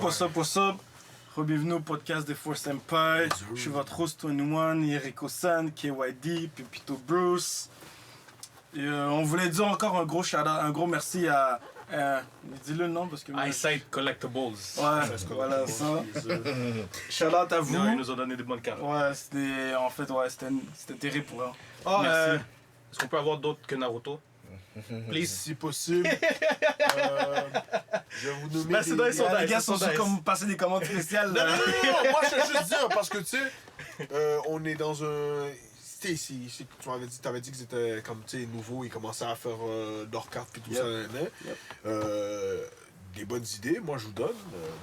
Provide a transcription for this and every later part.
What's up? Bienvenue au podcast des Force Empire. Je suis votre host 21, Yeriko-san, KYD, Pepito Bruce. Et, on voulait dire encore un gros shout-out, un gros merci à... dis-le le nom parce que... Eyesight Collectibles. Ouais, voilà ça. Shout-out à vous. Non, ils nous ont donné des bonnes cartes. Ouais, c'était... En fait, ouais, c'était terrible pour eux. Oh, merci. Est-ce qu'on peut avoir d'autres que Naruto? Please. Si possible. Je vais vous nommer Ben, c'est dans les sondages. Les gars sont comme passer des commandes spéciales. Non, moi je veux juste dire, parce que tu sais, on est dans un... Tu sais, tu m'avais dit que c'était comme, tu sais, nouveau, ils commençaient à faire leurs cartes et tout ça. Des bonnes idées, moi je vous donne.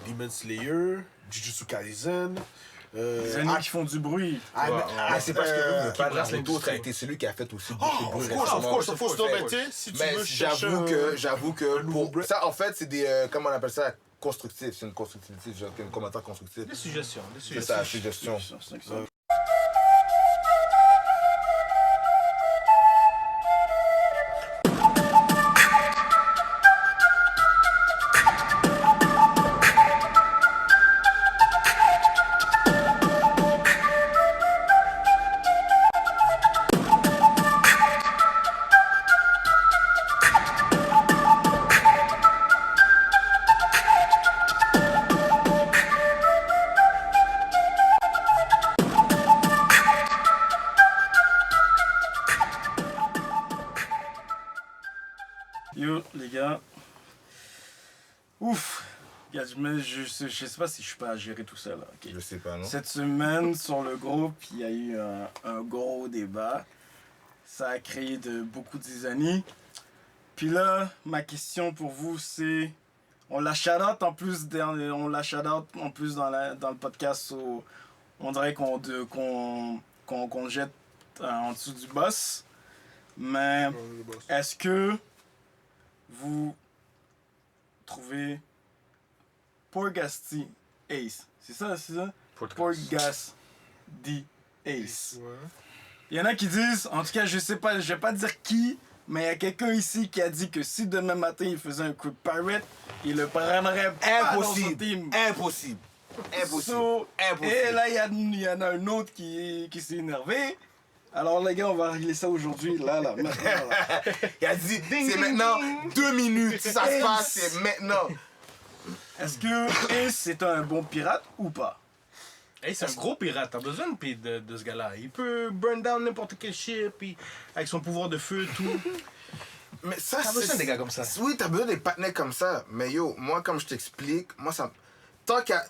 Demon Slayer, Jujutsu Kaisen. Les amis qui font du bruit. C'est parce que le padre Naruto a été celui qui a fait aussi beaucoup de bruit récemment. Of course. Non, mais tu sais, si tu veux chercher j'avoue que pour ça, en fait, c'est des... comment on appelle ça? Constructif. C'est une constructivité, genre un commentaire constructif. Des suggestions. C'est ça, suggestion. Yo, les gars. Ouf. Je sais pas si je suis pas à gérer tout ça là. Okay. Je sais pas, non? Cette semaine, sur le groupe, il y a eu un gros débat. Ça a créé beaucoup de zizanie. Puis là, ma question pour vous, c'est... On la shout-out en plus dans le podcast. On dirait qu'on le jette en dessous du boss. Mais est-ce que vous trouvez Porgasti Ace? C'est ça? Porgasti Ace. Ouais. Il y en a qui disent, en tout cas, je sais pas, je vais pas dire qui, mais il y a quelqu'un ici qui a dit que si demain matin il faisait un coup de pirate, il le prendrait pas dans son team. Impossible. Et là, il y en a un autre qui s'est énervé. Alors les gars, on va régler ça aujourd'hui, là, maintenant. Là. Il a dit, c'est maintenant 2 minutes. Si ça se passe, c'est maintenant. Est-ce que Ace c'est un bon pirate ou pas? Hey, c'est un gros pirate, t'as besoin de ce gars-là. Il peut burn down n'importe quel ship, puis avec son pouvoir de feu et tout. Mais ça, T'as besoin des gars comme ça. Oui, t'as besoin des partenaires comme ça. Mais yo, moi, comme je t'explique, moi, ça... Tant qu'à...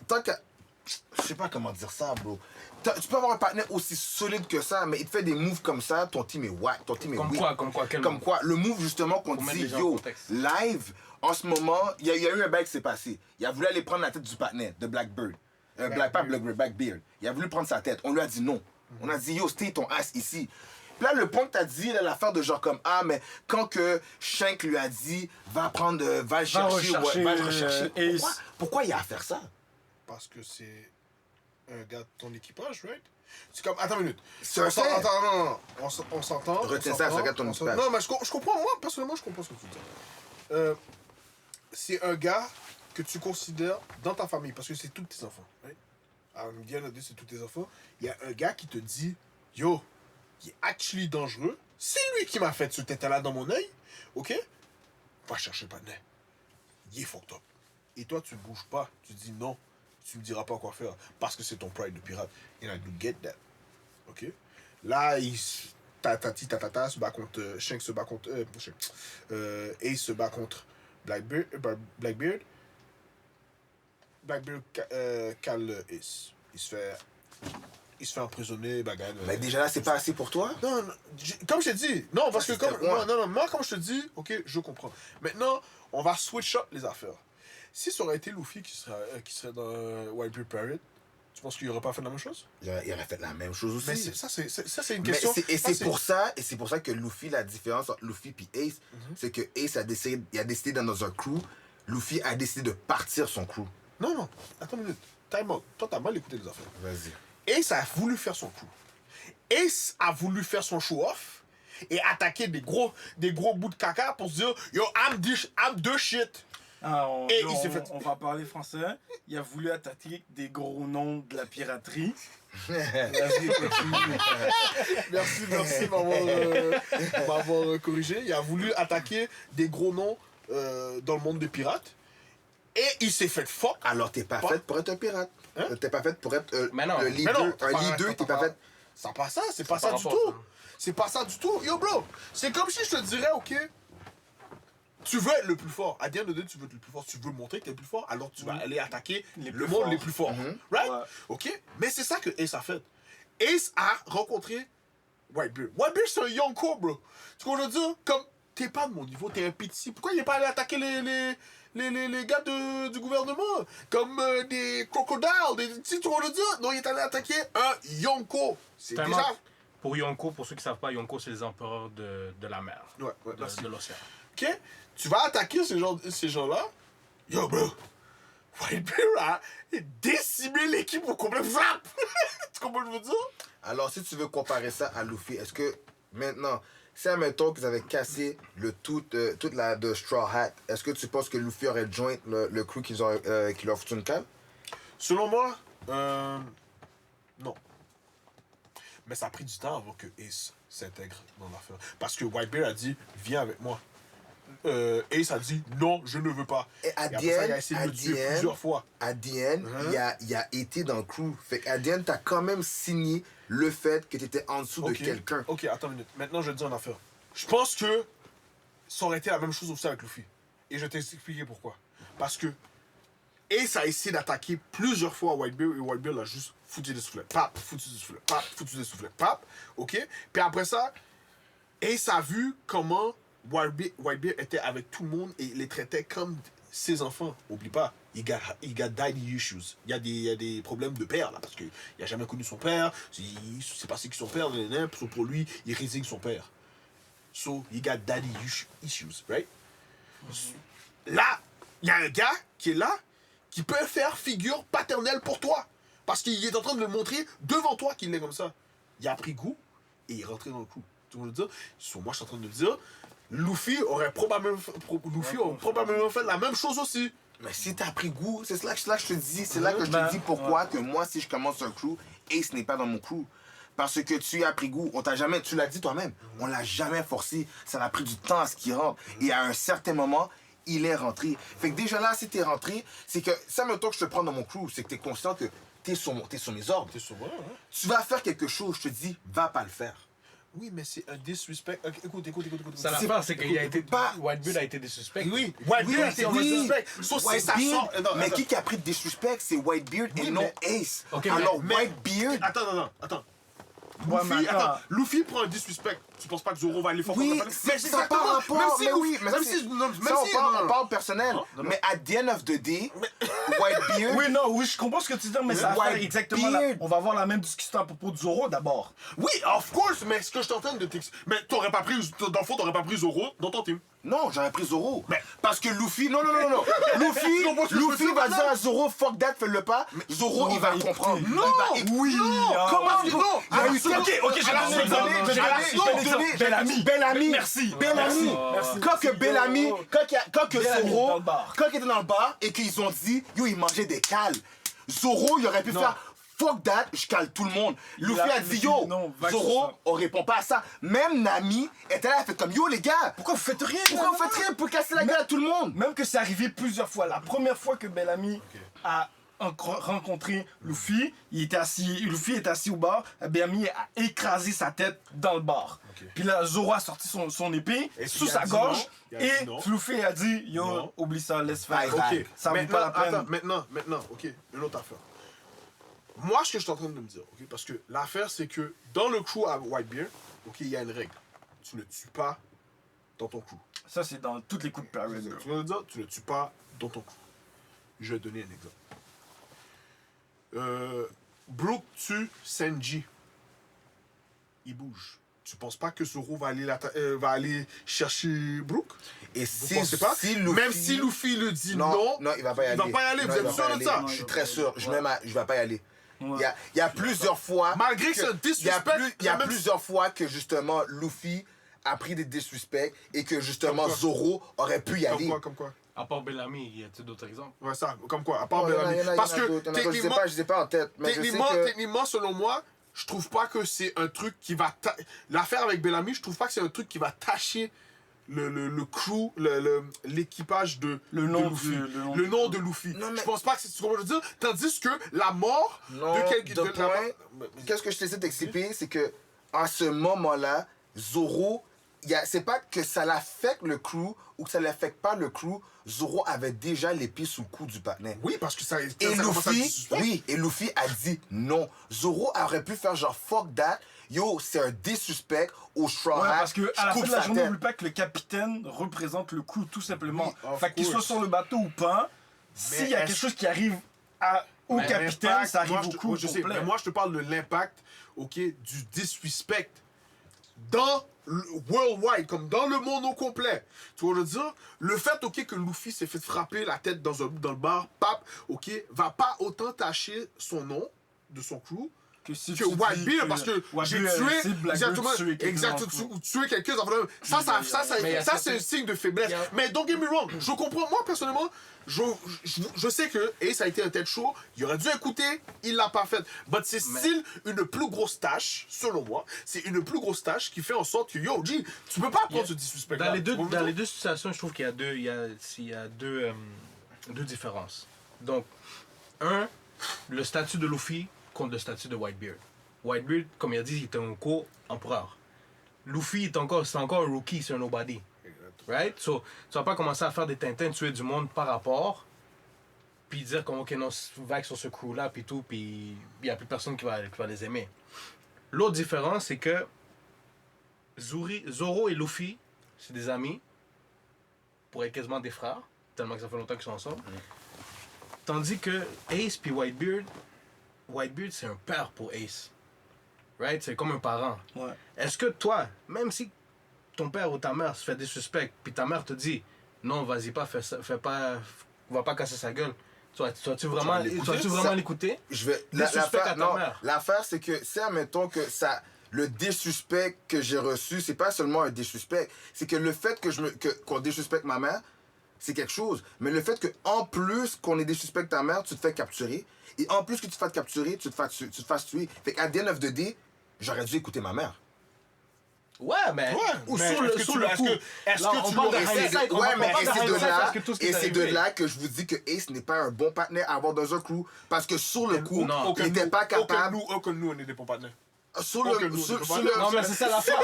Je sais pas comment dire ça, bro. Tu peux avoir un partenaire aussi solide que ça, mais il te fait des moves comme ça, ton team est whack, ton team est weak. Comme quoi, Comme quoi, le move justement qu'on dit, yo, live, en ce moment, il y a eu un bail qui s'est passé. Il a voulu aller prendre la tête du partenaire, de Blackbeard. Blackbeard. Il a voulu prendre sa tête. On lui a dit non. On a dit, yo, stay ton ass ici. Puis là, le point que t'as dit, l'affaire de genre comme, ah, mais quand que Shank lui a dit, va le chercher, Ace. Pourquoi il a à faire ça? Parce que c'est un gars de ton équipage, right? C'est comme... Attends une minute. Non. On s'entend. Retiens ça, c'est un gars de ton équipage. Non, mais je comprends, moi, personnellement, je comprends ce que tu dis. C'est un gars que tu considères dans ta famille, parce que c'est tous tes enfants, right? Alors, bien dit, c'est tous tes enfants. Il y a un gars qui te dit, yo, il est actually dangereux. C'est lui qui m'a fait ce tête-là dans mon œil, ok? Va chercher pas de nez. Il est fucked up. Et toi, tu bouges pas. Tu dis non. Tu me diras pas quoi faire parce que c'est ton pride de pirate. And I do get that. Ok? Là, Tata se bat contre Shank se bat contre Ace se bat contre Blackbeard. Blackbeard cale Ace. Il se fait emprisonner, bagarre. Mais déjà là, c'est pas assez pour toi? Non, comme je t'ai dit, non, parce que moi, comme je te dis, ok, je comprends. Maintenant, on va switch up les affaires. Si ça aurait été Luffy qui serait dans Whitebeard Pirate, tu penses qu'il n'aurait pas fait la même chose? Il aurait fait la même chose aussi. Mais ça, c'est une question. C'est pour ça que Luffy, la différence entre Luffy et Ace, c'est que Ace a décidé d'être dans un crew, Luffy a décidé de partir son crew. Non, attends une minute. Time out. Toi, t'as mal écouté les affaires. Vas-y. Ace a voulu faire son crew. Ace a voulu faire son show-off et attaquer des gros bouts de caca pour se dire, yo, I'm the shit. Et il s'est fait- On va parler français. Il a voulu attaquer des gros noms de la piraterie. Vas-y, continue. Merci de m'avoir corrigé. Il a voulu attaquer des gros noms dans le monde des pirates. Et il s'est fait fuck. Alors, t'es pas faite pour être un pirate. Hein? T'es pas faite pour être Mais non. le Mais leader. non, Un leader, t'es pas faite. C'est pas ça, c'est pas ça par du rapport à tout. ça. C'est pas ça du tout. Yo, bro, c'est comme si je te dirais, ok, tu veux être le plus fort. À dire de deux, tu veux être le plus fort. Tu veux montrer que t'es le plus fort, alors tu vas aller attaquer Les le plus monde forts. les plus forts. Mhm. Right? Ouais. Ok? Mais c'est ça que Ace a fait. Ace a rencontré Whitebeard. Whitebeard, c'est un Yonko, bro. Tu vois ce que je veux dire? Comme, t'es pas de mon niveau, t'es un petit. Pourquoi il est pas allé attaquer les gars du gouvernement? Comme des crocodiles, tu vois ce que je veux dire? Non, il est allé attaquer un Yonko. C'est Tellement- déjà... Pour Yonko, pour ceux qui ne savent pas, Yonko, c'est les empereurs de la mer, Ouais, merci. de l'océan. Ok? Tu vas attaquer ces gens-là. Yo, bro. Whitebeard a décimé l'équipe au complet. Flap! Tu comprends ce que je veux dire? Alors, si tu veux comparer ça à Luffy, est-ce que maintenant, si admettons qu'ils avaient cassé toute la de Straw Hat, est-ce que tu penses que Luffy aurait joint le crew qui leur foutu une cale? Selon moi, non. Mais ça a pris du temps avant que Ace s'intègre dans l'affaire. Parce que Whitebeard a dit, viens avec moi. Ace a dit, non, je ne veux pas. Et à Et après ça, il a the essayé de end, le tuer plusieurs fois. à the end, il a été dans le crew. Fait qu'à the end, t'as quand même signé le fait que t'étais en dessous de quelqu'un. Ok, attends une minute. Maintenant, je te dis en affaire. Je pense que ça aurait été la même chose aussi avec Luffy. Et je vais t'expliquer pourquoi. Parce que Ace a essayé d'attaquer plusieurs fois Whitebeard et Whitebeard l'a juste foutu des soufflets. Pap, foutu des soufflets. Pap, foutu des soufflets. Pap, ok. Puis après ça, Ace a vu comment Whitebeard était avec tout le monde et les traitait comme ses enfants. Oublie pas, il got daddy issues. Il y a des problèmes de père là, parce qu'il n'a jamais connu son père. Il s'est passé que son père, pour lui, il résigne son père. So, he got daddy issues, right? Là, il y a un gars qui est là, qui peut faire figure paternelle pour toi. Parce qu'il est en train de le montrer devant toi qu'il est comme ça. Il a pris goût et il est rentré dans le coup. Tu vois ce que je veux dire? So, moi, je suis en train de dire, Luffy aurait probablement fait la même chose aussi. Mais si t'as pris goût, c'est là que je te dis, c'est là que je te dis pourquoi que moi, si je commence un crew, Ace n'est pas dans mon crew. Parce que tu as pris goût, on t'a jamais, tu l'as dit toi-même, on l'a jamais forcé, ça a pris du temps à ce qu'il rentre. Et à un certain moment, il est rentré. Fait que déjà là, si t'es rentré, c'est que, ça me que je te prends dans mon crew, c'est que t'es conscient que t'es sur mes ordres. T'es sûr, hein? Tu vas faire quelque chose, je te dis, va pas le faire. Oui, mais c'est un disrespect. Écoute. Ça l'affaire, c'est qu'il a été. pas- Whitebeard a été des suspects. Oui, Whitebeard était disrespect. So, c'est ça sort. Non, Mais attends. qui a pris de disrespect, c'est Whitebeard et Oui, non mais- Ace. Ok, Alors mais- Whitebeard, Attends. Ouais, mais Luffy, attends. attends, Luffy prend un disrespect. Tu penses pas que Zoro va aller fort oui, contre le c'est Mais ça n'a pas rapport, Même si, mais oui, mais même ça, si, c'est- non, même ça, si, on parle personnel. non. Mais at the end of the day, Whitebeard, Oui, non, oui, je comprends ce que tu dis, mais ça va faire Whitebeard. exactement on va avoir la même discussion à propos de Zoro d'abord. Oui, of course, mais ce que je t'entends de t'expliquer. Mais t'aurais pas pris, dans le fond, t'aurais pas pris Zoro dans ton team. non, j'aurais pris Zoro. Mais- Parce que Luffy, non. Tu comprends ce que je veux Luffy dire va maintenant? dire à Zoro, fuck that, fais-le pas. Zoro, il va écouter. comprendre. Non, Oui, Comment parce que tu non, Il y a eu alors, tel- ok, j'ai Alors, donné je l'exemple. vais Je donner- donne Bellamy. Bellamy. Merci. Bellamy. Merci. Quand que Bellamy, quand que Bellamy Zoro, dans le bar. quand il était dans le bar et qu'ils ont dit, yo, il mangeait des cales. Zoro, il aurait pu faire, fuck that, je cale tout le monde. Luffy a dit, yo, non, va que Zoro, ça. on répond pas à ça. Même Nami était là, elle fait comme, yo, les gars, Pourquoi vous faites rien? pourquoi vous faites rien pour casser la gueule à tout le monde? Même que c'est arrivé plusieurs fois. La première fois que Bellamy a rencontré Luffy, Luffy était assis au bar, Bellamy a écrasé sa tête dans le bar. Puis là, Zoro a sorti son épée Et sous il a sa dit gorge non. Il a et dit non. Luffy a dit yo, Non. oublie ça, laisse faire. Bye, bye. Ok, Ça vaut maintenant, pas la peine. attends, maintenant, ok, une autre affaire. Moi, ce que je suis en train de me dire, ok, parce que l'affaire, c'est que dans le crew à Whitebeard, ok, il y a une règle. Tu ne le tues pas dans ton crew. Ça, c'est dans toutes les coups de Paris. Tu veux dire, tu ne le tues pas dans ton crew. Je vais te donner un exemple. Brook tue Senji. Il bouge. Tu penses pas que Zoro va aller chercher Brook? Et Vous pensez pas? Même si Luffy le dit non, il va pas y aller. il va pas y aller. Non, Vous il êtes va sûr pas y de ça? aller. Je suis très sûr. Je vais pas y aller. Ouais. Il y a plusieurs fois. Malgré que c'est un disrespect, Il y a même- plusieurs fois que justement Luffy a pris des disrespects et que justement Comme quoi? Zoro aurait pu y aller. Comme quoi? À part Bellamy, y a-t-il d'autres exemples? Ouais, ça, comme quoi, à part Oh, il y en a- Bellamy. il y en a Parce d'autres, que il y en a d'autres. techniquement, Je sais pas en tête, mais je sais que... techniquement, selon moi, je trouve pas que c'est un truc qui va... L'affaire avec Bellamy, je trouve pas que c'est un truc qui va tâcher le crew, l'équipage de nom Luffy. du- Le nom de Luffy. Non, mais- Je pense pas que c'est ce qu'on veut dire. Tandis que la mort Non, de quelqu'un... de point, qu'est-ce que je t'essaie d'expliquer, c'est que à ce moment-là, Zoro, c'est pas que ça l'affecte le crew ou que ça l'affecte pas le crew. Zoro avait déjà les pieds sous le cou du partenaire. Oui, parce que ça... Et ça commence à être Luffy, suspect. oui, et Luffy a dit non. Zoro aurait pu faire genre fuck that. Yo, c'est un disrespect au Straw Ouais, Hat. parce que Je à la fin coupe de la sa journée, tête. n'oublie pas que le capitaine représente le coup, tout simplement. Oui, of Fait qu'il soit course. sur le bateau ou pas, s'il y a est-ce- quelque chose qui arrive au Mais capitaine, L'impact, ça arrive moi, au je- coup je sais, complet. mais moi, je te parle de l'impact, ok, du disrespect dans le worldwide, comme dans le monde au complet. Tu vois, je veux dire, le fait, ok, que Luffy s'est fait frapper la tête dans le bar, pap, ok, va pas autant tâcher son nom de son crew si que tu dis Whitebeard, parce que j'ai tué exactement, tué quelqu'un. Ça c'est un signe de faiblesse. Mais don't get me wrong, je comprends, moi personnellement, je sais que Ace a été un tête chaud, il aurait dû écouter, il l'a pas fait. But c'est still une plus grosse tâche, selon moi, c'est une plus grosse tâche qui fait en sorte que, yo, G, tu peux pas prendre ce disrespect. Dans les deux situations, je trouve qu'il y a deux différences. Donc, un, le statut de Luffy contre le statut de Whitebeard. Whitebeard, comme il a dit, il était un co-empereur. Luffy, c'est encore un rookie, c'est un nobody. Right? So, tu vas pas commencer à faire des tintins, tuer du monde par rapport, puis dire comme, ok, non, vague sur ce crew-là, puis tout, puis il y a plus personne qui va les aimer. L'autre différence, c'est que Zoro et Luffy, c'est des amis, pour être quasiment des frères, tellement que ça fait longtemps qu'ils sont ensemble. Tandis que Ace puis Whitebeard, c'est un père pour Ace. Right? C'est comme un parent. Ouais. Est-ce que toi, même si ton père ou ta mère se fait des suspects, puis ta mère te dit non, vas-y pas, fais pas, va pas casser sa gueule, vas-tu vraiment l'écouter? Je vais. Disrespect à ta Non, mère. l'affaire, c'est que, si admettons que ça. Le disrespect que j'ai reçu, c'est pas seulement un disrespect, c'est que le fait qu'on disrespecte ma mère, c'est quelque chose. Mais le fait qu'en plus qu'on ait disrespect ta mère, tu te fais capturer. Et en plus que tu te fasses capturer, tu te fasses tuer. Fait qu'à the end of the day, j'aurais dû écouter ma mère. Ouais, mais. Ou mais sur le coup. Est-ce Là, que on tu parle de l'aurais fait? hindsight, on Ouais, parle mais pas et de c'est de hindsight là, parce que tout ce qui et est c'est de arrivé. là que je vous dis que Ace n'est pas un bon partenaire à avoir dans un crew. Parce que sur le coup, Non. il n'était pas capable. Aucun de nous, on est des bons partenaires. Sur Aucun le, nous, sur, on sur peut le, pas- Non, mais c'est ça l'affaire.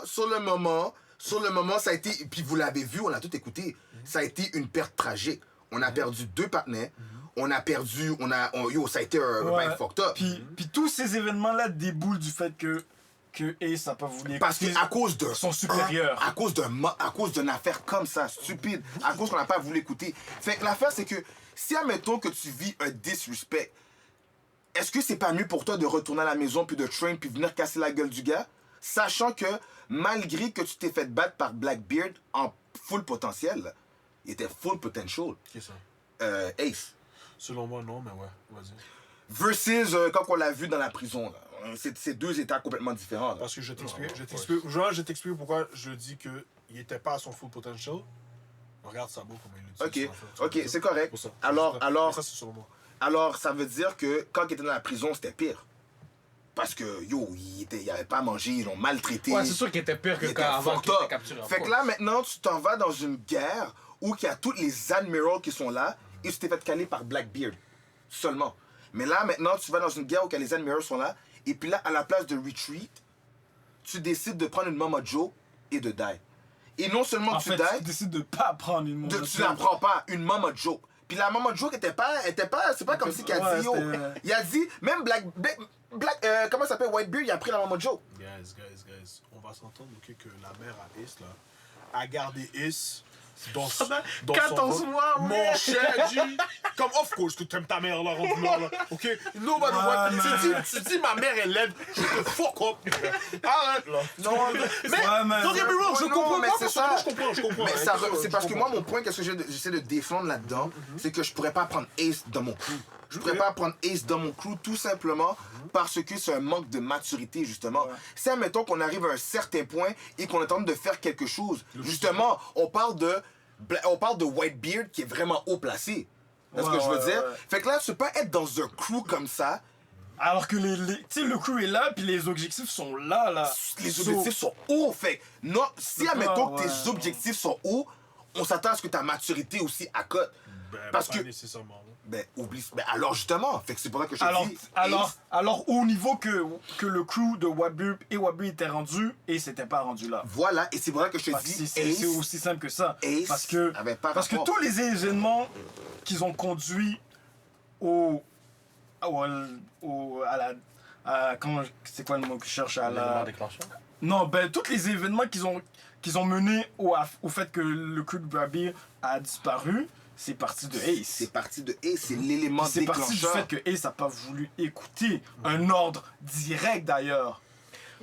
sur le moment, ça a été, puis vous l'avez vu, on a tout écouté, ça a été une perte tragique. On a perdu 2 partenaires, on a perdu, ça a été un Ouais. bail fucked up. Puis tous ces événements-là déboulent du fait que Ace n'a pas voulu Parce écouter qu'à cause de son supérieur. à cause d'une affaire comme ça, stupide, à cause qu'on n'a pas voulu écouter. Fait que l'affaire, c'est que si, admettons que tu vis un disrespect, est-ce que c'est pas mieux pour toi de retourner à la maison, puis de train, puis venir casser la gueule du gars, sachant que malgré que tu t'es fait battre par Blackbeard en full potentiel, là, il était full potential, Qui est ça? Ace. Selon moi, non, mais ouais, vas-y. Versus quand on l'a vu dans la prison, là. C'est 2 états complètement différents. Là. Parce que je t'explique pourquoi je dis qu'il n'était pas à son full potential. Regarde Sabo comment il le dit. Ok, c'est correct. Pour ça. Alors, Ça, c'est selon moi. Alors, ça veut dire que quand il était dans la prison, c'était pire. Parce que, il avait pas à manger, ils l'ont maltraité. Ouais, c'est sûr qu'il était pire que Il était quand avant fucked qu'il était up. capturé. Fait que là, maintenant, tu t'en vas dans une guerre où il y a tous les admirals qui sont là et tu t'es fait caler par Blackbeard. Seulement. Mais là, maintenant, tu vas dans une guerre où les admirals sont là et puis là, à la place de retreat, tu décides de prendre une Mama Joe et de die. Et non seulement En tu fait, die, tu décides de pas prendre une Mama tu la prends pas, une Mama Joke. Puis la Mama Joke était pas c'est pas comme si qu'il a dit, yo. Il a dit, même comment ça s'appelle, Whitebeard, il a pris la Mama Joke. Guys, on va s'entendre, ok, que la mère à Ace, là, a gardé Ace dans 14 mois, Mon ouais. cher G, comme of course que t'aimes ta mère, là, rendu là, ok? Nobody what, tu dis ma mère est laide, je te fuck up. Arrête, là. Non, Mais, don't get me wrong, je non, comprends, mais moi, c'est personnellement, ça. je comprends. Mais hein, ça, je c'est parce que comprends. moi, mon point, qu'est-ce que j'essaie de défendre là-dedans, c'est que je pourrais pas prendre Ace dans mon crew. Je pourrais pas prendre Ace dans mon crew tout simplement parce que c'est un manque de maturité, justement. Si, admettons qu'on arrive à un certain point et qu'on est en train de faire quelque chose, justement, on parle de On parle de Whitebeard qui est vraiment haut placé. C'est ce que je veux dire. Fait que là, tu peux pas être dans un crew comme ça. Alors que tu sais, le crew est là, puis les objectifs sont là. Les objectifs sont hauts. Fait non, si, admettons que tes ouais. objectifs sont hauts, on s'attend à ce que ta maturité aussi accote. Parce pas que. nécessairement. Ben, oublie. Ben, alors, justement. Fait que c'est pour ça que je te dis. Alors, au niveau que le crew de Whitebeard et Whitebeard était rendu, et c'était pas rendu là. Voilà, et c'est pour ça que je te Parce que dis. c'est aussi simple que ça. Ace parce que avait pas parce que rapport. tous les événements qu'ils ont conduits c'est quoi le mot que je cherche à L'élément la déclencheur. non ben tous les événements qu'ils ont menés au fait que le crew de Whitebeard a disparu, c'est parti de Ace. C'est parti de Ace, c'est l'élément C'est parti du déclencheur. fait que Ace n'a pas voulu écouter un ordre direct d'ailleurs.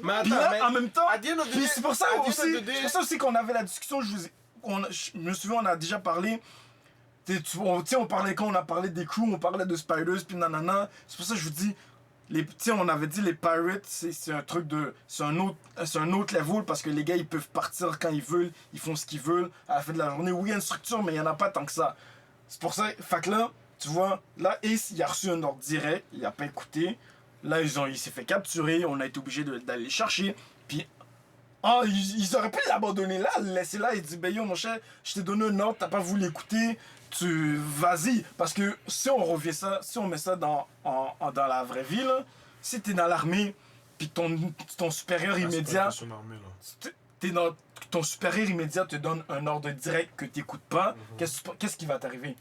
Mais Puis attends, là, en même temps, à the end of the puis day- c'est pour ça à the end aussi, of the day- c'est pour ça aussi qu'on avait la discussion. Je me souviens, on a déjà parlé. On parlait quand on a parlé des crews, on parlait de Spiders, puis nanana. C'est pour ça que je vous dis, on avait dit les Pirates, c'est un truc de, c'est un autre level parce que les gars ils peuvent partir quand ils veulent, ils font ce qu'ils veulent à la fin de la journée. Oui, il y a une structure, mais il y en a pas tant que ça. C'est pour ça, fait que là, tu vois, là Ace il a reçu un ordre direct, il a pas écouté. Là il s'est fait capturer, on a été obligé d'aller le chercher. Puis ils auraient pu l'abandonner là, le laisser là. Il dit ben yo mon cher, je t'ai donné un ordre, t'as pas voulu l'écouter, vas-y. Parce que si on met ça dans la vraie vie là, si t'es dans l'armée, puis ton supérieur immédiat, ton supérieur immédiat te donne un ordre direct que t'écoutes pas, qu'est-ce qui va t'arriver?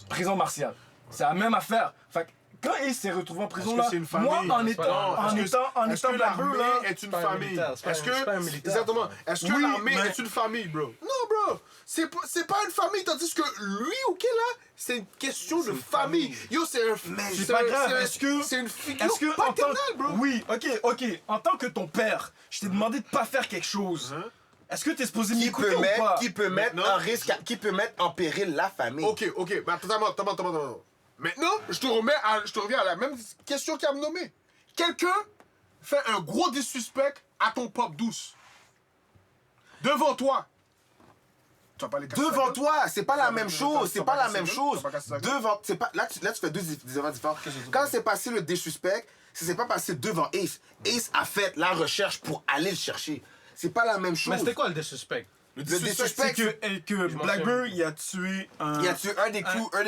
Prison martiale. C'est la même affaire. Fait que quand il s'est retrouvé en prison là, c'est une famille? moi en Est-ce étant que Black l'armée Bear, là, est une pas un famille? militaire, c'est pas Est-ce un que militaire. exactement? Est-ce que Oui, l'armée mais- est une famille, bro? Non, bro. C'est pas une famille, tandis que lui, ok là, c'est une question de une famille. famille. Yo, c'est un. c'est pas grave. C'est une figure Est-ce que en tant paternelle, bro. oui, ok, en tant que ton père, je t'ai demandé de pas faire quelque chose. Hein? Est-ce que t'es supposé Qui m'écouter peut, ou mettre, pas? qui peut mettre Maintenant- en risque, qui peut mettre en péril la famille. Ok, mais attends. Maintenant, je te reviens à la même question qu'il a me nommé. Quelqu'un fait un gros disrespect à ton pop douce. Devant toi. Tu vas pas les casser la Devant gueule? toi, c'est pas la vas- même tu chose, vas c'est pas pas la casser même la gueule? chose. Tu vas pas casser la gueule? Devant, c'est pas là tu fais deux événements différents. Quand c'est passé le disrespect, c'est pas passé devant Ace. Ace a fait la recherche pour aller le chercher. C'est pas la même chose. Mais c'était quoi le disrespect? Le C'est disrespect, que Blackbeard il a tué un. il a tué un des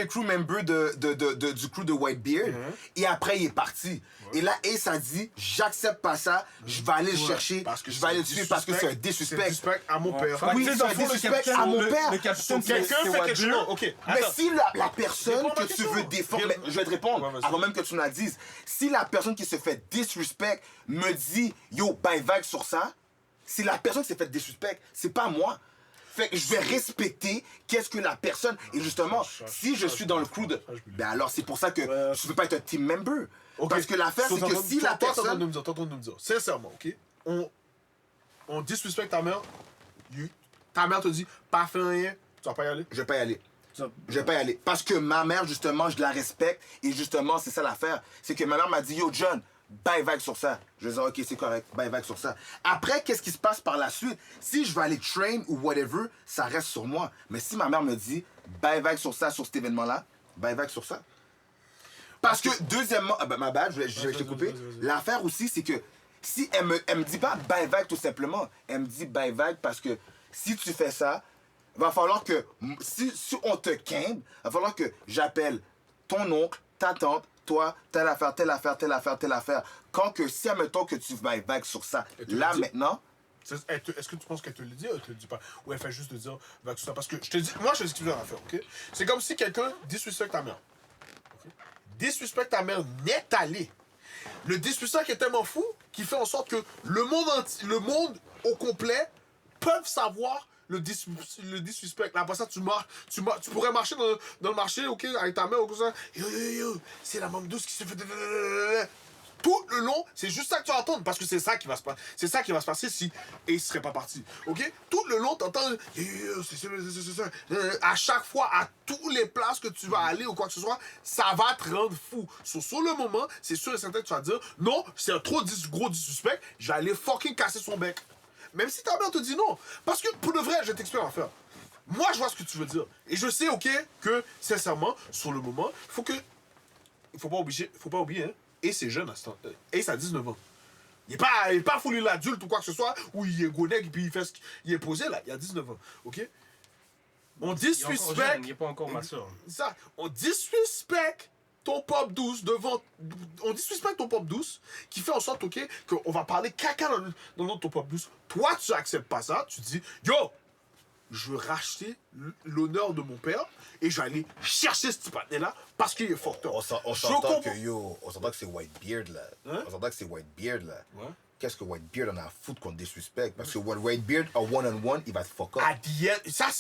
crew members du crew de Whitebeard et après il est parti. Et là Ace a dit j'accepte pas ça, je vais aller le chercher, je vais aller le tuer parce que c'est un C'est un disrespect. disrespect à mon père. Fait que, Oui, tu sais, c'est dans un le fond, le disrespect capitaine, à mon le- père. le capitaine, Quelqu'un c'est fait quelque Whitebeard. chose. Ok. Mais Attends. si la personne Réponds à ma que tu question. veux défendre, Réponds. mais je vais te répondre Ouais, vas-y. avant même que tu nous la dises. Si la personne qui se fait disrespect me dit yo, bye vague sur ça, c'est la personne qui s'est fait disrespect, c'est pas moi. Fait que je vais respecter qu'est-ce que la personne. Et justement, si je suis dans le crew de. Ben alors, c'est pour ça que tu peux pas être un team member. Ok. Parce que l'affaire, c'est que si la T'es en train de personne. me dire, sincèrement, ok? On disrespecte ta mère. Ta mère te dit, pas fait rien, tu vas pas y aller. Je vais pas y aller. Ça- Je vais pas y aller. Parce que ma mère, justement, je la respecte. Et justement, c'est ça l'affaire. C'est que ma mère m'a dit, yo, John, bye vague sur ça. Je vais dire, ok, c'est correct, bye vague sur ça. Après, qu'est-ce qui se passe par la suite? Si je vais aller train ou whatever, ça reste sur moi. Mais si ma mère me dit, bye vague sur ça, sur cet événement-là, bye vague sur ça. Parce que, deuxièmement, ah ben, ma bad, je vais te couper. Vas-y. L'affaire aussi, c'est que si elle me dit pas bye vague tout simplement, elle me dit bye vague parce que si tu fais ça, va falloir que, si on te quimbe, va falloir que j'appelle ton oncle, ta tante, toi, telle affaire, telle affaire, telle affaire, telle affaire. Quand que, si admettons que tu bye vague sur ça, Et tu là le dis? maintenant, Est-ce que tu penses qu'elle te le dit ou elle te le dit pas? Ou elle fait juste te dire, va tout ça? Parce que je te dis, moi je te dis ce que tu dois faire, ok? C'est comme si quelqu'un disrespecte ta mère. Ok? Disrespecte ta mère n'est allé. Le disrespect est tellement fou qu'il fait en sorte que le monde au complet peuvent savoir le disrespect. Après ça, tu pourrais marcher dans le marché, ok, avec ta mère ou comme ça. Yo, c'est la membre douce qui se fait. Tout le long, c'est juste ça que tu vas entendre parce que c'est ça qui va se passer. C'est ça qui va se passer si et il serait pas parti. Ok? Tout le long, t'entends. C'est ça. À chaque fois, à toutes les places que tu vas aller ou quoi que ce soit, ça va te rendre fou. Sur le moment, c'est sûr et certain que tu vas dire non, c'est un trop gros disrespect, je vais aller fucking casser son bec. Même si ta mère te dit non. Parce que pour de vrai, je vais t'expliquer l'affaire. Moi, je vois ce que tu veux dire. Et je sais, OK, que, sincèrement, sur le moment, il faut pas oublier, hein, Ace est jeune à ce temps. Ace a 19 ans. Il est pas foulé l'adulte ou quoi que ce soit, où il est gonègue et puis il est posé, là. Il a 19 ans, OK? On disrespect... Il n'est pas encore mature. Ça, on disrespect ton pop douce devant... On disrespect ton pop douce qui fait en sorte, OK, qu'on va parler caca dans notre pop douce. Toi, tu acceptes pas ça. Tu dis, yo, je veux racheter l'honneur de mon père et je vais aller chercher ce petit là parce qu'il est fort. On s'entend que c'est Whitebeard, là. Hein? On s'entend que c'est Whitebeard, là. Ouais. Qu'est-ce que Whitebeard en a à foutre contre disrespect? Parce que Whitebeard, a one-on-one, il va te fuck up. At the end, ça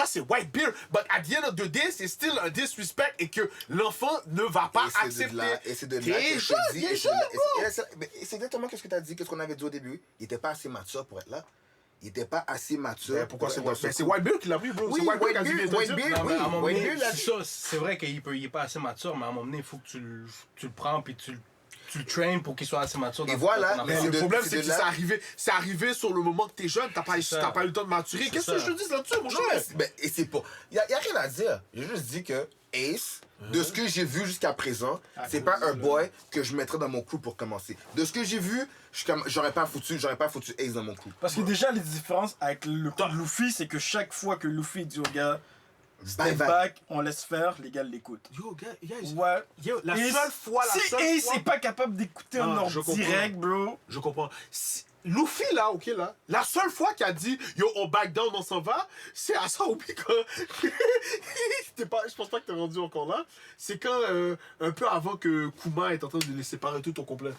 c'est Whitebeard, but at the end of the day, c'est still un disrespect et que l'enfant ne va pas accepter. Et c'est de là que je te dis. C'est exactement ce que tu as dit, qu'est-ce qu'on avait dit au début. Il était pas assez mature pour être là. Il était pas assez mature. Mais pourquoi c'est Whitebeard? C'est Whitebeard qui l'a pris, bro. Oui, C'est Whitebeard qui a dit Non, mais à un moment donné, Whitebeard, c'est vrai qu'il n'est pas assez mature, mais à un moment donné, il faut que tu le prends puis tu le trains pour qu'il soit assez mature. Et voilà, mais le problème, c'est que c'est arrivé sur le moment que t'es jeune, t'as pas eu le temps de maturer. Qu'est-ce que je te dis là-dessus, mon cher? Et c'est pas. Il n'y a rien à dire. J'ai juste dit que Ace, de ce que j'ai vu jusqu'à présent, c'est pas un boy que je mettrais dans mon crew pour commencer. De ce que j'ai vu, j'aurais pas foutu Ace dans mon crew. Parce que déjà, les différences avec le coup de Luffy, c'est que chaque fois que Luffy dit au gars, step back, on laisse faire, les gars l'écoutent. Yo, guys, Ouais. yo, la Ace- seule fois. Si Ace n'est pas capable d'écouter un Non, je ordre comprends. direct, bro. Je comprends. Luffy, là, OK, là, la seule fois qu'il a dit « Yo, on back down, on s'en va », c'est à ça, oublie quand... je pense pas que t'es rendu encore là. C'est quand, un peu avant que Kuma est en train de les séparer tout au complet.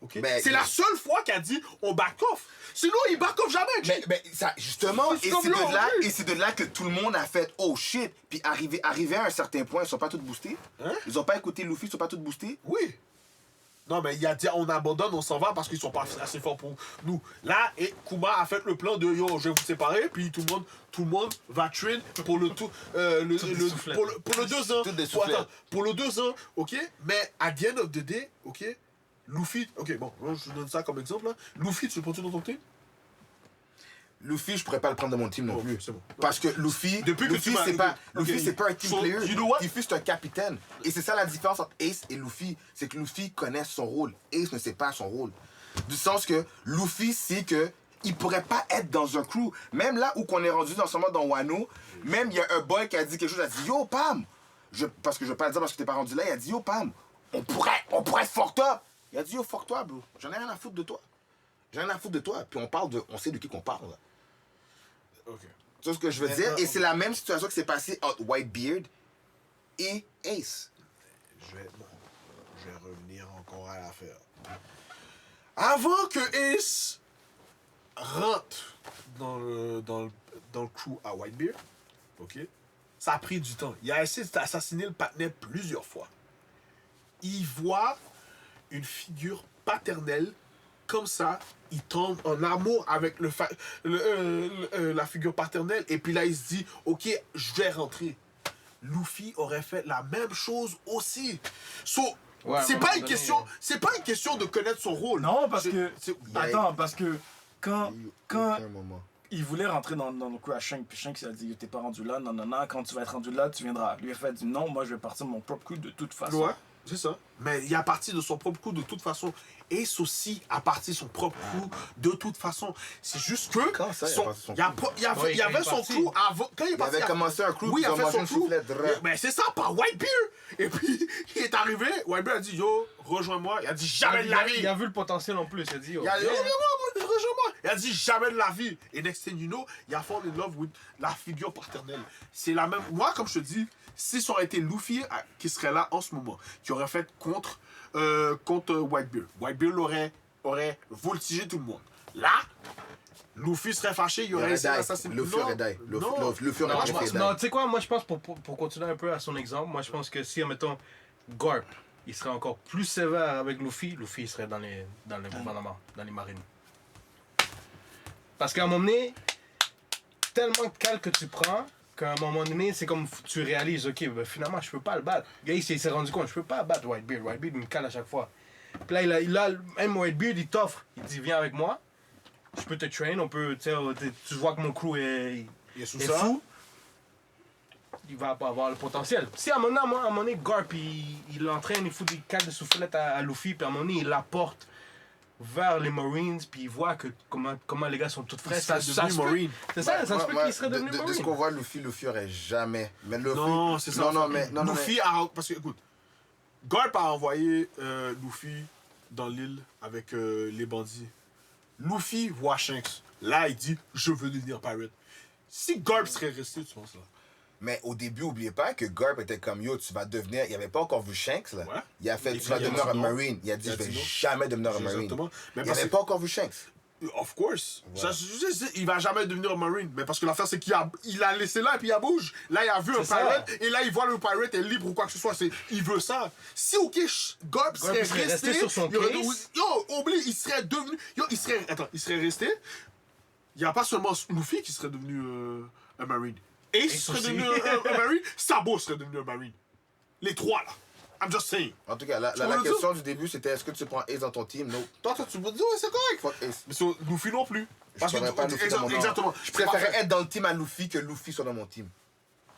OK? Ben, C'est la seule fois qu'il a dit « On back off ». Sinon, il back off jamais. Mais ça, justement, C'est et comme là, c'est de là que tout le monde a fait « Oh shit ». Puis arrivé à un certain point, ils sont pas tous boostés. Hein? Ils ont pas écouté Luffy, ils sont pas tous boostés. Oui. Non, mais il a dit on abandonne, on s'en va parce qu'ils sont pas assez forts pour nous. Là, et Kuma a fait le plan de yo, je vais vous séparer, puis tout le monde va train pour le tout, pour le 2 ans. Toutes des Pour, soufflettes. attends, pour le 2 ans, ok. Mais à the end of the day, ok. Luffy, ok, bon, je donne ça comme exemple là. Luffy, tu le prends-tu dans ton team? Luffy, je pourrais pas le prendre de mon team non Bon, plus. c'est bon. Parce que Luffy, Depuis que Luffy tu m'as- c'est pas, Ok. Luffy, c'est pas un team So, player. you know what? Luffy, c'est un capitaine. Et c'est ça la différence entre Ace et Luffy. C'est que Luffy connaît son rôle. Ace ne sait pas son rôle. Du sens que Luffy sait que il pourrait pas être dans un crew. Même là où qu'on est rendu dans ce moment dans Wano, même il y a un boy qui a dit quelque chose, il a dit yo Pam. Parce que je veux pas le dire parce que t'es pas rendu là, il a dit yo Pam, on pourrait être fucked up. Il a dit yo fuck toi bro, j'en ai rien à foutre de toi. J'en ai rien à foutre de toi. Puis on sait de qui qu'on parle là. Ok. Tu vois ce que je veux dire? Et c'est la même situation qui s'est passée entre Whitebeard et Ace. Je vais revenir encore à l'affaire. Avant que Ace rentre dans le crew à Whitebeard, ok, ça a pris du temps. Il a essayé d'assassiner le partenaire plusieurs fois. Il voit une figure paternelle comme ça, il tombe en amour avec la figure paternelle et puis là il se dit ok, je vais rentrer. Luffy aurait fait la même chose aussi. So, Ouais, c'est à un pas moment une donné, question de connaître son rôle. Non, parce que. c'est- Attends, parce que quand Aucun moment. il voulait rentrer dans le crew à Shanks, puis Shanks a dit t'es pas rendu là, non, non, non, quand tu vas être rendu là, tu viendras. Lui a fait dit non, moi je vais partir de mon propre crew de toute façon. Ouais, c'est ça. Mais il est parti de son propre coup de toute façon. Ace aussi a parti de son propre coup de toute façon. C'est juste que. Quand ça, il a parti de son il y a- crew? il y avait, Ouais, il y quand avait il est son parti. crew avant. Quand il est Il parti. avait commencé un crew, Oui, il ils a ont fait mangé son une crew. soufflette. Mais c'est ça, par Whitebeard. Et puis, il est arrivé. Whitebeard a dit yo, rejoins-moi. Il a dit jamais de la vie. Il a vu le potentiel en plus, il a dit. Il a dit, rejoins-moi. Il a dit jamais de la vie. Et next thing you know, il a fall in love with la figure paternelle. C'est la même. Moi, comme je te dis, si ça aurait été Luffy qui serait là en ce moment, qui aurait fait contre Whitebeard, Whitebeard aurait voltigé tout le monde. Là, Luffy serait fâché, il aurait essayé d'assassiner. Luffy aurait die. Luffy aurait Non, préféré die. non, tu sais quoi, moi je pense, pour continuer un peu à son exemple, moi je pense que si, admettons, Garp, il serait encore plus sévère avec Luffy, Luffy il serait dans le gouvernement, dans les marines. Parce qu'à un moment donné, tellement de cal que tu prends, qu'à un moment donné, c'est comme tu réalises, ok, ben, finalement je peux pas le battre. Le gars, il s'est rendu compte, je peux pas battre Whitebeard. Whitebeard il me cale à chaque fois. Puis là, même Whitebeard, il t'offre, il dit viens avec moi, je peux te train, on peut, tu vois que mon crew est. Et sous est ça? fou, il va pas avoir le potentiel. Si à un moment donné, Garp, il entraîne, il fout des cartes de soufflette à Luffy, puis à un moment donné, il l'apporte vers les Marines, puis il voit que comment les gars sont tous frais. Ça se peut. C'est ça, ça se peut qu'il serait devenu de ce Marine. qu'on voit, Luffy aurait jamais. Mais Luffy, Non, c'est ça. non, Luffy a... Parce que, écoute, Garp a envoyé Luffy dans l'île avec les bandits. Luffy voit Shanks. Là, il dit, je veux devenir pirate. Si Garp serait resté, tu penses là? Mais au début, oubliez pas que Garp était comme yo, tu vas devenir. Il avait pas encore vu Shanks là. Ouais. Il a fait, Il tu vas a dit devenir un non. Marine. Il a dit, Il a je vais dit non. jamais devenir un Marine. Exactement. Mais Il parce avait que, pas encore vu Shanks. of course. Ouais. Ça, il va jamais devenir un Marine. Mais parce que l'affaire, c'est qu'il a laissé là et puis il bouge. Là, il a vu un ça. pirate et là, il voit le pirate est libre ou quoi que ce soit. Il veut ça. Si, ok, Garp serait resté sur son il aurait- case. Yo, oublie, il serait devenu. Yo, il serait resté. Il n'y a pas seulement Luffy qui serait devenu un Marine. Ace serait aussi. devenu un Marine. Sabo serait devenu un Marine. Les trois, là. I'm just saying. En tout cas, la vois le question du début, c'était est-ce que tu prends Ace dans ton team? Non. Toi, tu me dis, ouais, c'est correct. Fuck Ace. Mais sur Luffy non plus. Parce que, prendrais pas Luffy dans mon team. exactement. Je préférais être dans le team à Luffy que Luffy soit dans mon team.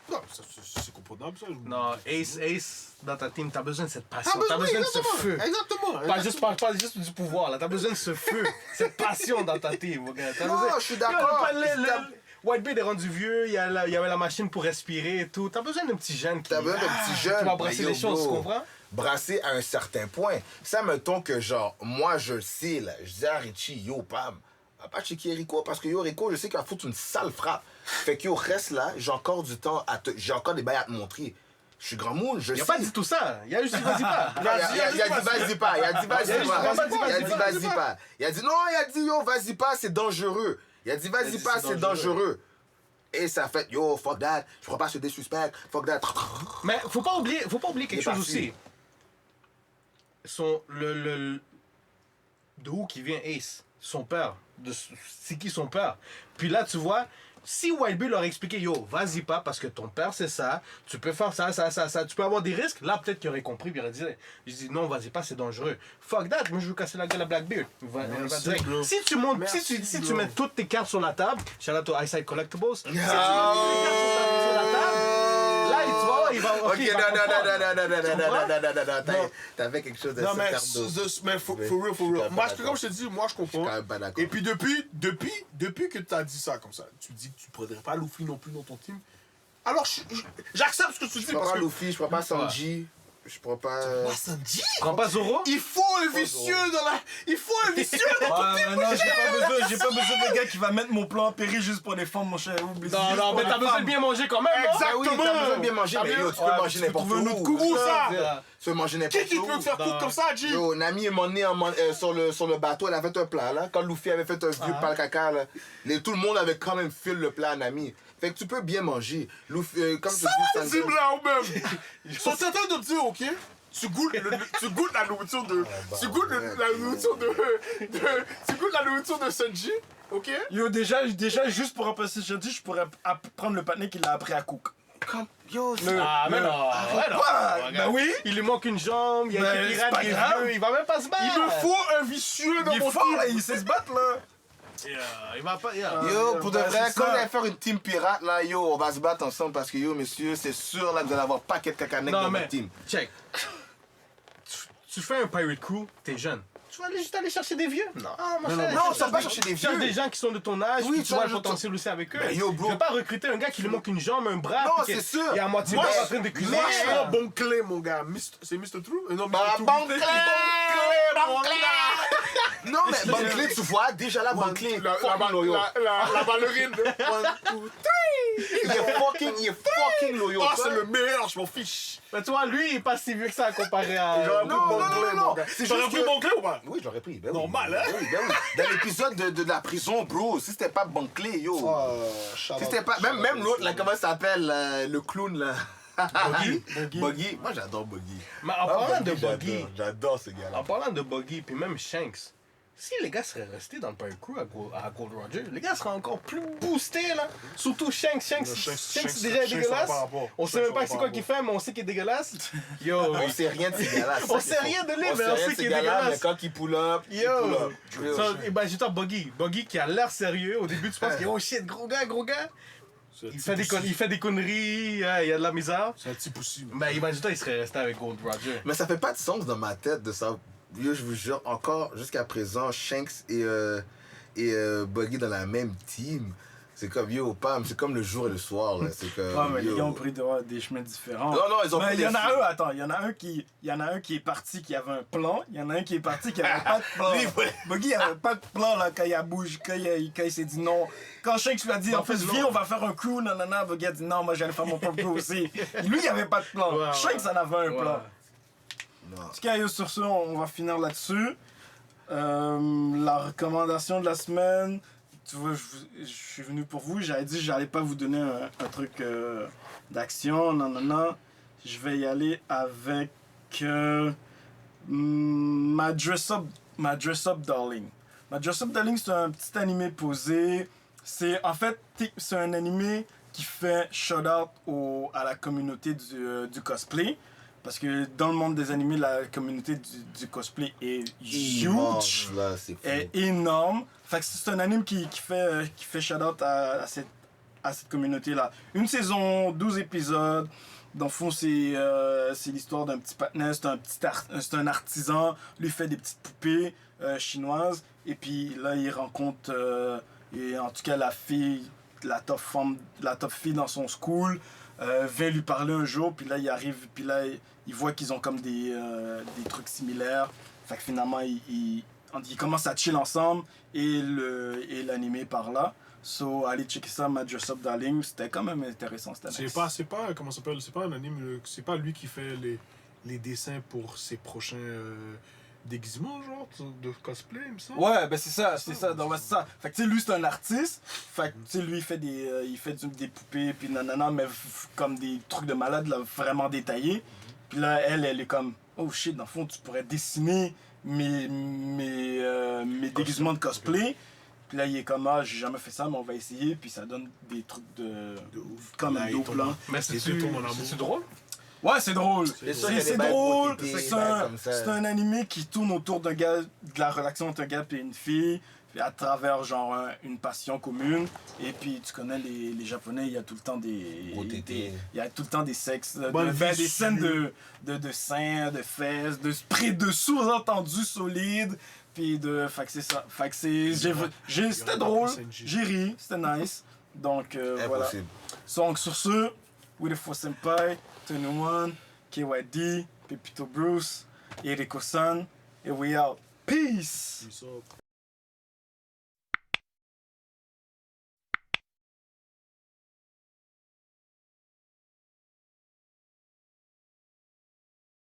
Non, c'est comprenable, ça. Non, Ace, dans ta team, t'as besoin de cette passion. T'as T'as besoin de ce exactement. feu. Exactement. Pas juste du pouvoir, là. T'as besoin de ce feu, cette passion dans ta team, mon gars. T'as Non, besoin- je suis d'accord. Whitebeard est rendu vieux, il y avait la machine pour respirer et tout. T'as besoin d'un petit jeune qui, T'as besoin d'un petit jeune. qui va brasser Mais yo, les choses, tu bro, comprends? Brasser à un certain point. Ça, mettons que, genre, moi, je le sais, là. Je dis à Richie, yo, Pam, va pas checker Rico, parce que yo, Rico, je sais qu'il va foutre une sale frappe. Fait que yo, reste là, j'ai encore du temps j'ai encore des bails à te montrer. Je suis grand moule, je sais. Il a pas dit tout ça. Il a juste dit vas-y pas. Il a dit vas-y pas, il a dit vas-y pas. Il a dit non, il a dit yo, vas-y pas, c'est dangereux. Il a dit vas-y pas, c'est dangereux. Et ça fait yo, fuck that, je crois pas ce disrespect, fuck that. Mais faut pas oublier quelque Il est chose parti. aussi. De où qui vient Ace? Son père. C'est qui son père? Puis là, tu vois, si Whitebeard leur expliquait, yo, vas-y pas parce que ton père c'est ça, tu peux faire ça, tu peux avoir des risques, là peut-être qu'il aurait compris, puis il aurait dit, non, vas-y pas, c'est dangereux. Fuck that, moi je veux casser la gueule à Blackbeard. Il va direct. bro. Si tu montes, Merci, si tu bro. mets toutes tes cartes sur la table, shout out to Eyesight Collectibles, si tu mets toutes tes cartes sur la table, là tu vas voir, il va. Ok, il va comprendre. non. T'avais quelque chose de Non, mais, sacerdoce. mais for real. Je suis Moi, pas comme je te dis, moi, je comprends. quand même pas d'accord. Et puis, depuis que tu as dit ça comme ça, tu dis que tu prendrais pas Luffy non plus dans ton team. Alors, j'accepte ce que tu dis Je prends parce pas que. Luffy, je prends pas Sanji, je prends pas... Moi, Sanji, Prends pas Zoro? il faut un vicieux dans la. Il faut un vicieux dans ton Ouais, mais non, j'ai pas besoin d'un gars qui va mettre mon plan en péril juste pour défendre mon cher. Oublie ça, Non, juste non, pour mais les t'as besoin de femmes. bien manger quand même, non? Exact. Ah oui, t'as besoin de bien manger, mais yo, tu peux manger n'importe trouver un autre coup, où. ça. Tu peux manger n'importe Qui où. peut te faire coudre comme ça, G? Yo, Nami est monné sur le bateau, elle a fait un plat là. Quand Luffy avait fait un vieux pal caca là, tout le monde avait quand même fait le plat à Nami. Fait que tu peux bien manger. Luffy, comme tu Ça dis, va, Sanji. dis là ou même. Ils sont en train de me dire, ok? Tu goûtes la nourriture de. Tu goûtes la nourriture tu goûtes la nourriture de Sanji, ok? Yo, déjà, juste pour remplacer Shanti, je pourrais prendre le patin qu'il a appris à Cook. Yo, Ah, mais non, ouais, non. Ben oui! Il lui manque une jambe, il y a Ben, des c'est pirates, pas il est grave. vieux, il va même pas se battre. Il me faut un vicieux dans Il mon est fort, team. là, il sait se battre, là! Il va pas. Yo, pour de Ben, vrai, c'est quand ça. on va faire une team pirate, là, yo, on va se battre ensemble parce que yo, messieurs, c'est sûr, là, vous allez avoir paquet de cacanecs Non, dans mais, votre team. check. Tu fais un pirate crew, t'es jeune. Tu vas juste aller chercher des vieux? Non, mon cher. non, tu vas pas chercher des Tu cherches vieux. des gens qui sont de ton âge, Oui, puis tu tu vois vas le juste- potentiel aussi avec eux. Ben, yo, bro. Je vais pas recruter un gars qui lui manque une jambe, un bras, Non, puis c'est sûr. il est à moitié Moi, mort je- en train de cuisiner. Moi, je suis un bon clé, mon gars. C'est Mr. True? Non, Bah, Mr. True. Bankley! mon gars. Non, mais Bankley, tu vois, déjà là, Bankley, La fucking loyal. ballerine. 1, 2, 3. Il est fucking loyal. Oh, c'est le meilleur, je m'en fiche. Mais tu vois, lui, il est pas si vieux que ça comparé à. J'aurais pris non, bon non, clé, non, mon non. gars. C'est J'aurais juste pris que- bon clé ou pas? Oui, je l'aurais pris. Ben oui. Normal, hein? Ben oui, ben oui. Dans l'épisode de la prison, bro, si c'était pas Bankley, yo. Si c'était pas. Même l'autre, là, comment ça s'appelle, le clown, là. Buggy? Buggy. Moi, j'adore Buggy. Mais en parlant de Buggy, J'adore ce gars-là. en parlant de Buggy, puis même Shanks, si les gars seraient restés dans le Pirate Crew à Gold Roger, les gars seraient encore plus boostés, là. Surtout Shanks. Shanks déjà est dégueulasse. On sait même pas c'est quoi qu'il fait, mais on sait qu'il est dégueulasse. Yo, On sait rien de ces gars-là. On sait rien de lui, mais on sait qu'il est dégueulasse. Mais quand il pull up, il Yo! pull up. So, imagine-toi Buggy qui a l'air sérieux. Au début, tu penses que oh shit, gros gars. C'est un Il petit fait, il fait des conneries, hein, il y a de la misère. C'est un petit poussi. Ben, imagine-toi, il serait resté avec Gold Roger. Mais ça fait pas de sens dans ma tête de ça. Yo, je vous jure, encore jusqu'à présent, Shanks et Buggy dans la même team. C'est comme yo, Pam, c'est comme le jour et le soir. Là. C'est comme, Ouais, mais yo. les gars ont pris des chemins différents. Non, non, ils ont Mais pris il y des en a un, attends, il y en a un qui est parti qui avait un plan, il y en a un qui est parti qui avait pas de plan. Lui, ouais. Buggy avait pas de plan là quand il a bougé, quand il s'est dit non. Quand Shanks lui a dit en fait viens on va faire un crew, nanana, Buggy a dit non, moi j'allais faire mon propre crew aussi. Lui il avait pas de plan. Ouais, Shanks en avait un plan. Non. En tout cas, yo, sur ce, on va finir là-dessus. La recommandation de la semaine, tu vois, je suis venu pour vous. J'avais dit que j'allais pas vous donner un truc d'action, non. Je vais y aller avec ma Dress Up Darling. Ma Dress Up Darling, c'est un petit animé posé. En fait, c'est un animé qui fait shout-out à la communauté du cosplay. Parce que dans le monde des animés, la communauté du cosplay est huge, Là, c'est fou. est énorme. Fait que c'est un anime qui fait shout-out à cette communauté-là. Une saison, 12 épisodes. Dans le fond, c'est l'histoire d'un petit patinet, c'est un artisan. Lui fait des petites poupées chinoises. Et puis là, il rencontre, et en tout cas, la top fille dans son school. Vient lui parler un jour, puis là il arrive, puis là il voit qu'ils ont comme des trucs similaires. Fait que finalement ils commencent à chill ensemble et l'animé par là. So allez checker ça, My Dress Up Darling, c'était quand même intéressant, c'était nice. C'est pas, comment ça s'appelle, c'est pas un anime, c'est pas lui qui fait les dessins pour ses prochains déguisements, genre, de cosplay, il me semble. Ouais, ben c'est ça. Donc, ben, c'est ça. Fait que tu sais, lui c'est un artiste. Fait que tu sais, lui il fait des poupées, puis nanana, mais comme des trucs de malade, là, vraiment détaillés. Puis là, elle est comme, oh shit, dans le fond, tu pourrais dessiner mes déguisements de cosplay. Puis là, il est comme, ah, j'ai jamais fait ça, mais on va essayer. Puis ça donne des trucs de ouf. comme Là, dos il tombe- plan. Mais C'est tout mon amour. c'est drôle? Ouais, c'est drôle. C'est sûr qu'il y a C'est des bails drôle. beauté, C'est des bails comme ça. un animé qui tourne autour d'un gars, de la relation entre un gars et une fille, puis à travers genre une passion commune. Et puis tu connais les Japonais, il y a tout le temps Gros tétés. il y a tout le temps des sexes, Bonne des vue scènes sur- de seins, de fesses, de sous-entendus solides. Puis fait que c'est ça. Fait que c'était drôle, j'ai ri, c'était nice. Donc voilà. Impossible. Donc sur ce, With the Four Senpai, 21, KYD, Pepito Bruce, Eriko-san, et we out. Peace! Peace out.